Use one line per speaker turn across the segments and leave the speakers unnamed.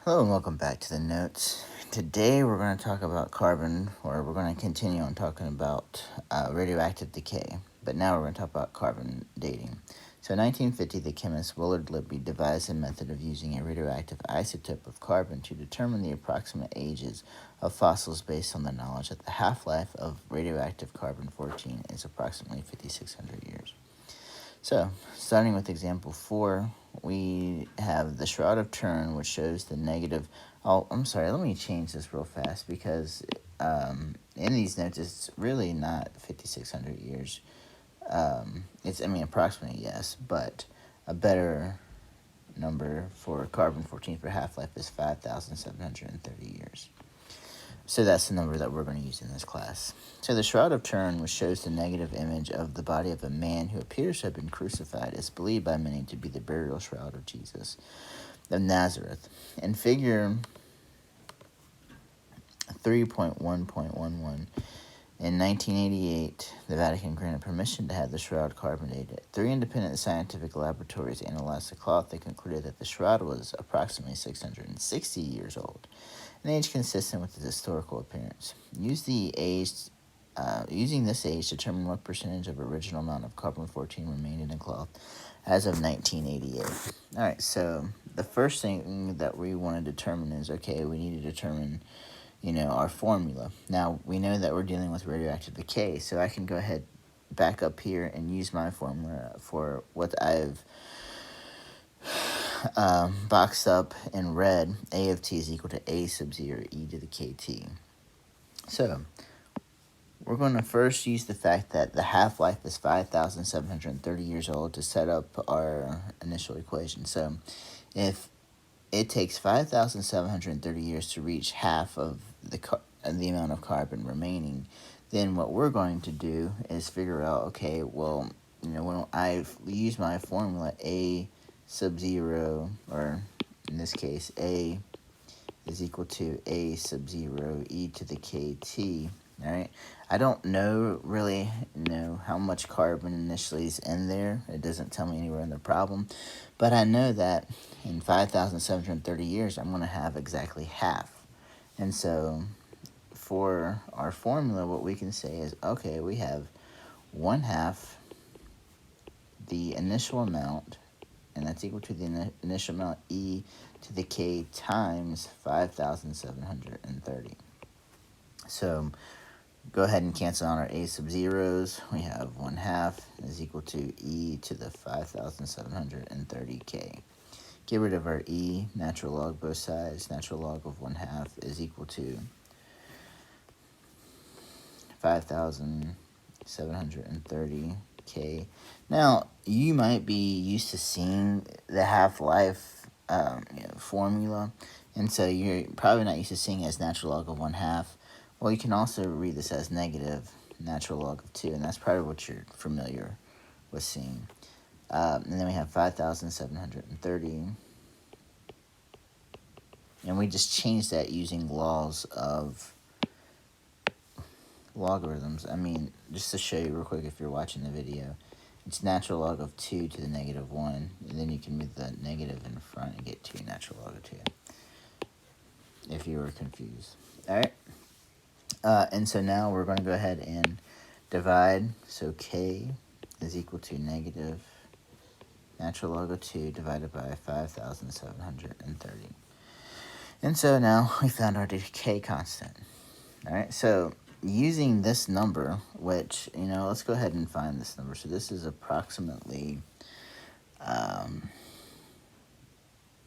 Hello and welcome back to the notes. Today we're going to talk about carbon, or we're going to continue on talking about radioactive decay, but now we're going to talk about carbon dating. So in 1950, the chemist Willard Libby devised a method of using a radioactive isotope of carbon to determine the approximate ages of fossils based on the knowledge that the half-life of radioactive carbon-14 is approximately 5,600 years. So, starting with example 4, we have the Shroud of Turin, which shows the negative. Oh, I'm sorry, let me change this real fast because in these notes it's really not 5,600 years. Approximately, yes, but a better number for carbon 14 for half life is 5,730 years. So that's the number that we're going to use in this class. So the Shroud of Turin, which shows the negative image of the body of a man who appears to have been crucified, is believed by many to be the burial shroud of Jesus of Nazareth. In figure 3.1.11, in 1988, the Vatican granted permission to have the shroud carbon dated. 3 independent scientific laboratories analyzed the cloth and concluded that the shroud was approximately 660 years old, an age consistent with its historical appearance. Using this age to determine what percentage of original amount of carbon-14 remained in the cloth as of 1988. All right, so the first thing that we want to determine is, okay, we need to determine, our formula. Now, we know that we're dealing with radioactive decay, so I can go ahead back up here and use my formula for what I've boxed up in red. A of t is equal to a sub 0 e to the kt. So we're going to first use the fact that the half-life is 5,730 years old to set up our initial equation. So if it takes 5,730 years to reach half of the amount of carbon remaining, then what we're going to do is figure out, okay, well, when I use my formula, a sub 0, or in this case, a is equal to a sub 0 e to the kt. All right, I don't really know how much carbon initially is in there. It doesn't tell me anywhere in the problem, but I know that in 5,730 years, I'm going to have exactly half. And so for our formula, what we can say is, okay, we have 1/2 the initial amount, and that's equal to the initial amount, e to the k, times 5,730. So go ahead and cancel out our a sub zeros. We have 1/2 is equal to e to the 5,730k. Get rid of our e, natural log both sides. Natural log of 1/2 is equal to 5,730k. Now, you might be used to seeing the half-life formula, and so you're probably not used to seeing it as natural log of 1/2. Well, you can also read this as negative natural log of 2, and that's probably what you're familiar with seeing. And then we have 5,730, and we just changed that using laws of logarithms. Just to show you real quick if you're watching the video, it's natural log of 2 to the negative 1, and then you can move the negative in front and get 2 natural log of 2, if you were confused. All right. And so now we're going to go ahead and divide. So k is equal to negative natural log of 2 divided by 5,730. And so now we found our decay constant. All right, so using this number, which, let's go ahead and find this number. So this is approximately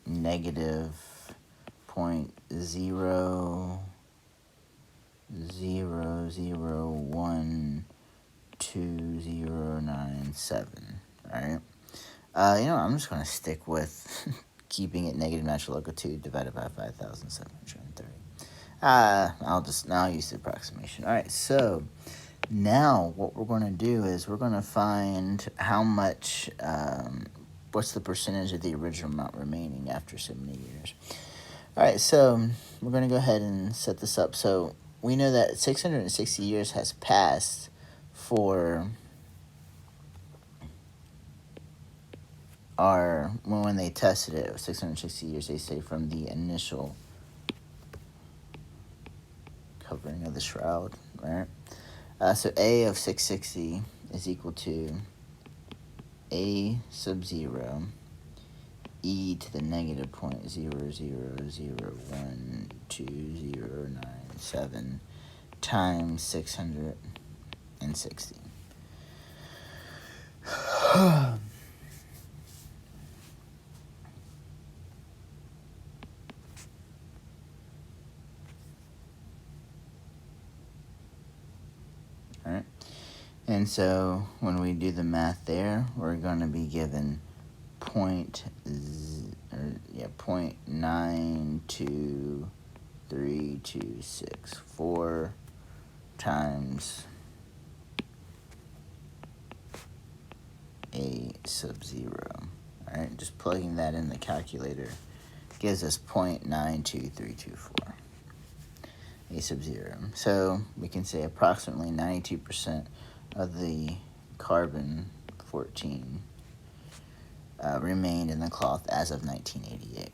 negative 0.00120097. All right. I'm just going to stick with keeping it negative natural log of 2 divided by 5,730. I'll use the approximation. All right, so now what we're going to do is we're going to find how much, what's the percentage of the original amount remaining after so many years. All right, so we're going to go ahead and set this up. So we know that 660 years has passed for are, when they tested it, 660 years, they say, from the initial covering of the shroud, right? So A of 660 is equal to A sub 0 e to the negative 0.00012097 times 660. Alright, and so when we do the math there, we're going to be given 0.923264 times A sub 0. Alright, just plugging that in the calculator gives us 0.92324. A sub 0. So we can say approximately 92% of the carbon 14 remained in the cloth as of 1988.